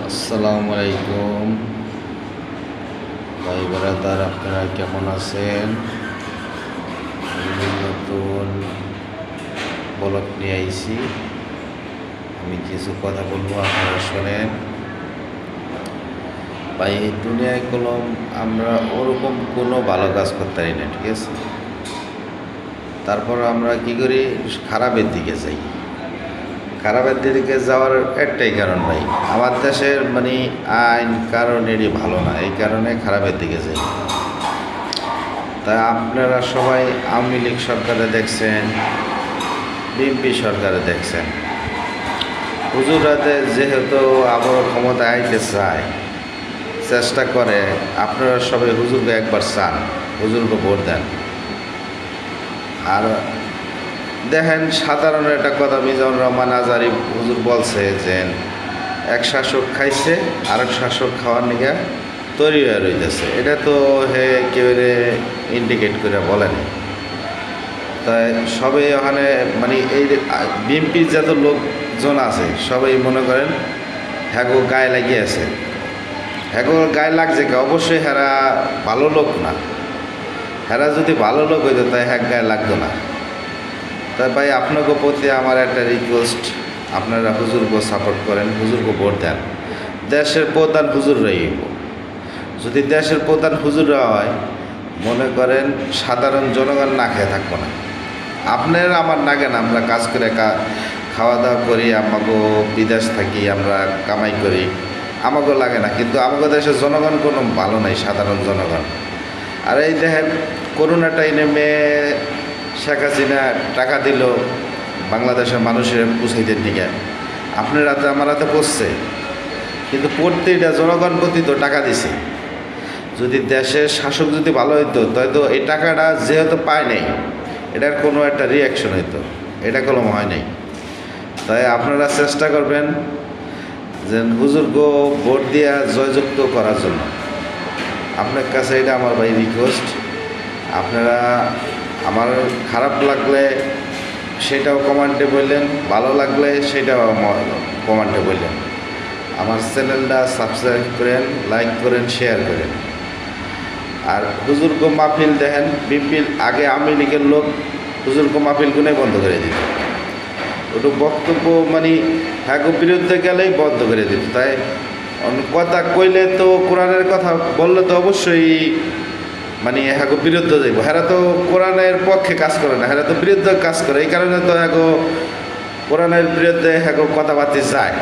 আসসালামু আলাইকুম ভাই ব্রাদার, আপনারা কেমন আছেন? আমি নতুন ব্লগ নিয়ে আইছি। আমি কিছু কথা বলবো, আপনারা শোনেন। ভাই, এই দুনিয়ায় আমরা ওরকম কোনো ভালো কাজ করতে পারি না, ঠিক আছে? তারপর আমরা কি করি, খারাপের দিকে যাই। খারাপের দিকে যাওয়ার একটাই কারণ ভাই, আমার দেশের আইন কারণেরই ভালো না, এই কারণে খারাপের দিকে যাই। তাই আপনারা সবাই আওয়ামী লীগ সরকারে দেখছেন, বিএনপি সরকারে দেখছেন, হুজুরাতে যেহেতু আবার ক্ষমতা আইতে চায়, চেষ্টা করে, আপনারা সবাই হুজুরকে একবার চান, হুজুরকে ভোট দেন। আর দেখেন, সাধারণ একটা কথা মিজানুর রহমান আজারি হুজুর বলছে যে এক শাসক খাইছে আরেক শাসক খাওয়ার নিকে তৈরি হয়ে রইতেছে। এটা তো কেউ ইন্ডিকেট করে বলেনি। তাই সবাই ওখানে এই বিএনপির যত লোকজন আছে সবাই মনে করেন হ্যাগো গায়ে লাগিয়ে আছে। হ্যাগো গায়ে লাগছে কি, অবশ্যই হেরা ভালো লোক না। হেরা যদি ভালো লোক হইতো তাই হ্যাক গায়ে লাগতো না। তাই ভাই, আপনাকে প্রতি আমার একটা রিকোয়েস্ট, আপনারা হুজুরকে সাপোর্ট করেন, হুজুরকে ভোট দেন। দেশের প্রধান হুজুর রইব। যদি দেশের প্রধান হুজুররা হয়, মনে করেন সাধারণ জনগণ না খেয়ে থাকবো না। আপনারা আমার নাগে না, আমরা কাজ করে খাওয়া দাওয়া করি, আমাকে বিদেশ থাকি, আমরা কামাই করি, আমাকে লাগে না। কিন্তু আমাকে দেশের জনগণ কোনো ভালো নাই, সাধারণ জনগণ। আর এই দেখেন, করোনা টাইমে শেখ হাসিনা টাকা দিল বাংলাদেশের মানুষের পুষাইদের দিকে, আপনার হাতে আমার হাতে পড়ছে, কিন্তু প্রত্যেকটা জনগণ প্রতি তো টাকা দিছে। যদি দেশের শাসক যদি ভালো হইতো, তো এই টাকাটা যেহেতু পায় নাই, এটার কোনো একটা রিয়াকশন হইতো, এটা কলম হয় নাই। তাই আপনারা চেষ্টা করবেন যে হুজুরকে ভোট দিয়া জয়যুক্ত করার জন্য। আপনার কাছে এটা আমার ভাই রিকোয়েস্ট। আপনারা আমার খারাপ লাগলে সেটাও কমেন্টে বললেন, ভালো লাগলে সেটাও কমেন্টে বললেন। আমার চ্যানেলটা সাবস্ক্রাইব করেন, লাইক করেন, শেয়ার করেন। আর হুজুরকে মাহফিল দেখেন, বিপিল আগে আওয়ামী লীগের লোক হুজুরকে মাহফিল গুনে বন্ধ করে দিত। ওটা বক্তব্য হ্যাঁ বিরুদ্ধে গেলেই বন্ধ করে দিত। তাই কথা কইলে তো, কোরআনের কথা বললে তো অবশ্যই হ্যাঁ বিরুদ্ধে যাইব। হেরা তো কোরআনের পক্ষে কাজ করে না, হেরা তো বিরুদ্ধে কাজ করে। এই কারণে তো কোরআনের বিরুদ্ধে কথাবার্তা যায়।